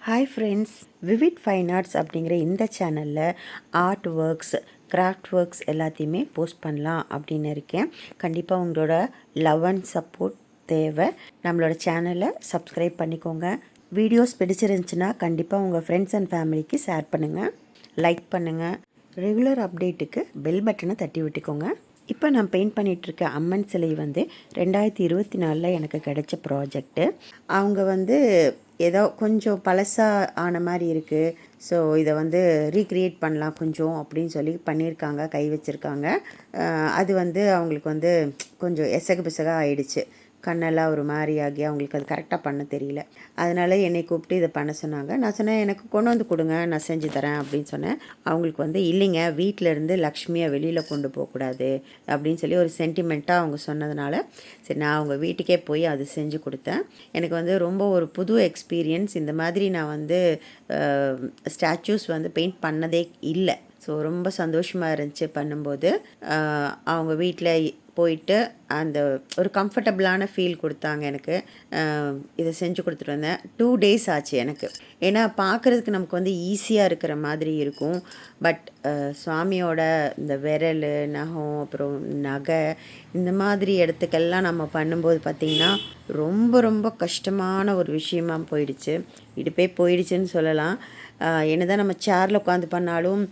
Hi friends, vivid fine arts அப்படிங்கிற இந்த சேனலில் ஆர்ட் ஒர்க்ஸ், கிராஃப்ட் ஒர்க்ஸ் எல்லாத்தையுமே போஸ்ட் பண்ணலாம் அப்படின்னு இருக்கேன். கண்டிப்பாக உங்களோட லவ் அண்ட் சப்போர்ட் தேவை. நம்மளோட சேனலை சப்ஸ்கிரைப் பண்ணிக்கோங்க. வீடியோஸ் பிடிச்சிருந்துச்சுன்னா கண்டிப்பாக உங்கள் ஃப்ரெண்ட்ஸ் அண்ட் ஃபேமிலிக்கு ஷேர் பண்ணுங்கள், லைக் பண்ணுங்கள். ரெகுலர் அப்டேட்டுக்கு பெல் பட்டனை தட்டி விட்டுக்கோங்க. இப்போ நான் பெயிண்ட் பண்ணிகிட்ருக்க அம்மன் சிலை வந்து 2024 எனக்கு கிடைச்ச ப்ராஜெக்ட்டு. அவங்க வந்து ஏதோ கொஞ்சம் பழசாக ஆன மாதிரி இருக்குது, ஸோ இதை வந்து ரீக்ரியேட் பண்ணலாம் கொஞ்சம் அப்படின்னு சொல்லி பண்ணியிருக்காங்க, கை வச்சுருக்காங்க. அது வந்து அவங்களுக்கு வந்து கொஞ்சம் எசகு பிசகாக ஆயிடுச்சு. கண்ணெல்லாம் ஒரு மாதிரி ஆகி அவங்களுக்கு அது கரெக்டாக பண்ண தெரியல. அதனால் என்னை கூப்பிட்டு இதை பண்ண சொன்னாங்க. நான் சொன்னேன், எனக்கு கொண்டு வந்து கொடுங்க, நான் செஞ்சு தரேன் அப்படின்னு சொன்னேன். அவங்களுக்கு வந்து இல்லைங்க, வீட்டிலேருந்து லக்ஷ்மியை வெளியில் கொண்டு போகக்கூடாது அப்படின்னு சொல்லி ஒரு சென்டிமெண்ட்டாக அவங்க சொன்னதுனால சரி நான் அவங்க வீட்டுக்கே போய் அது செஞ்சு கொடுத்தேன். எனக்கு வந்து ரொம்ப ஒரு புது எக்ஸ்பீரியன்ஸ். இந்த மாதிரி நான் வந்து ஸ்டாச்சூஸ் வந்து பெயிண்ட் பண்ணதே இல்லை. ஸோ ரொம்ப சந்தோஷமாக இருந்துச்சு பண்ணும்போது. அவங்க வீட்டில் போயிட்டு அந்த ஒரு கம்ஃபர்டபுளான ஃபீல் கொடுத்தாங்க எனக்கு. இதை செஞ்சு கொடுத்துட்டு வந்தேன். 2 days ஆச்சு எனக்கு. ஏன்னா பார்க்குறதுக்கு நமக்கு வந்து ஈஸியாக இருக்கிற மாதிரி இருக்கும். பட் சுவாமியோட இந்த விரல், நகம், அப்புறம் நகை, இந்த மாதிரி இடத்துக்கெல்லாம் நம்ம பண்ணும்போது பார்த்திங்கன்னா ரொம்ப ரொம்ப கஷ்டமான ஒரு விஷயமா போயிடுச்சு. இடுப்பே போயிடுச்சுன்னு சொல்லலாம். என்ன தான் நம்ம சேரில் உட்காந்து பண்ணாலும்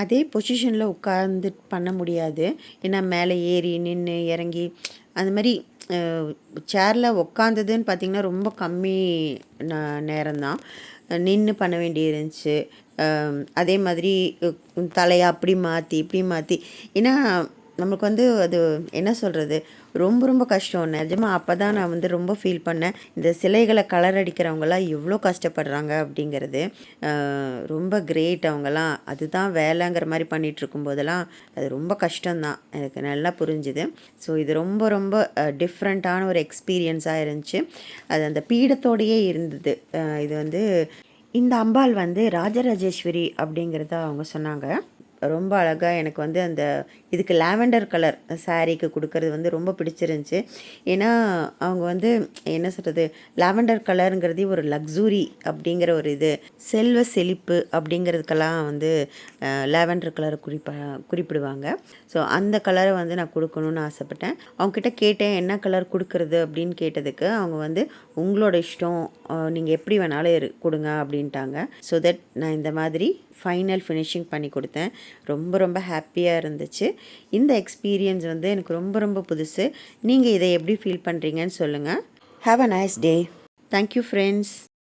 அதே பொசிஷனில் உட்கார்ந்து பண்ண முடியாது. ஏன்னா மேலே ஏறி நின்று இறங்கி அந்த மாதிரி சேரில் உட்காந்ததுன்னு பார்த்திங்கன்னா ரொம்ப கம்மி நேரம்தான். நின்று பண்ண வேண்டி இருந்துச்சு. அதே மாதிரி தலையை அப்படி மாற்றி இப்படி மாற்றி, ஏன்னா நமக்கு வந்து அது என்ன சொல்கிறது, ரொம்ப ரொம்ப கஷ்டம் நிஜமாக. அப்போ தான் நான் வந்து ரொம்ப ஃபீல் பண்ணேன், இந்த சிலைகளை கலர் அடிக்கிறவங்களாம் எவ்வளோ கஷ்டப்படுறாங்க அப்படிங்கிறது. ரொம்ப கிரேட் அவங்கெல்லாம். அதுதான் வேலைங்கிற மாதிரி பண்ணிகிட்டு இருக்கும்போதெல்லாம் அது ரொம்ப கஷ்டம்தான், எனக்கு நல்லா புரிஞ்சுது. ஸோ இது ரொம்ப ரொம்ப டிஃப்ரெண்ட்டான ஒரு எக்ஸ்பீரியன்ஸாக இருந்துச்சு. அது அந்த பீடத்தோடையே இருந்தது. இது வந்து இந்த அம்பாள் வந்து ராஜராஜேஸ்வரி அப்படிங்கிறத அவங்க சொன்னாங்க. ரொம்ப அழகாக எனக்கு வந்து அந்த இதுக்கு லாவெண்டர் கலர் சாரீக்கு கொடுக்கறது வந்து ரொம்ப பிடிச்சிருந்துச்சி. ஏன்னா அவங்க வந்து என்ன சொல்கிறது, லாவெண்டர் கலருங்கிறது ஒரு லக்ஸுரி அப்படிங்கிற ஒரு இது, செல்வ செழிப்பு அப்படிங்கிறதுக்கெல்லாம் வந்து லாவெண்டர் கலரை குறிப்பிடுவாங்க. ஸோ அந்த கலரை வந்து நான் கொடுக்கணுன்னு ஆசைப்பட்டேன். அவங்கக்கிட்ட கேட்டேன், என்ன கலர் கொடுக்குறது அப்படின்னு கேட்டதுக்கு அவங்க வந்து உங்களோட இஷ்டம், நீங்கள் எப்படி வேணாலும் கொடுங்க அப்படின்ட்டாங்க. ஸோ தட் நான் இந்த மாதிரி ஃபைனல் ஃபினிஷிங் பண்ணி கொடுத்தேன். ரொம்ப ரொம்ப ஹாப்பியாக இருந்துச்சு. இந்த எக்ஸ்பீரியன்ஸ் வந்து எனக்கு ரொம்ப ரொம்ப புதுசு. நீங்கள் இதை எப்படி ஃபீல் பண்ணுறீங்கன்னு சொல்லுங்கள். Have a nice day. Thank you friends.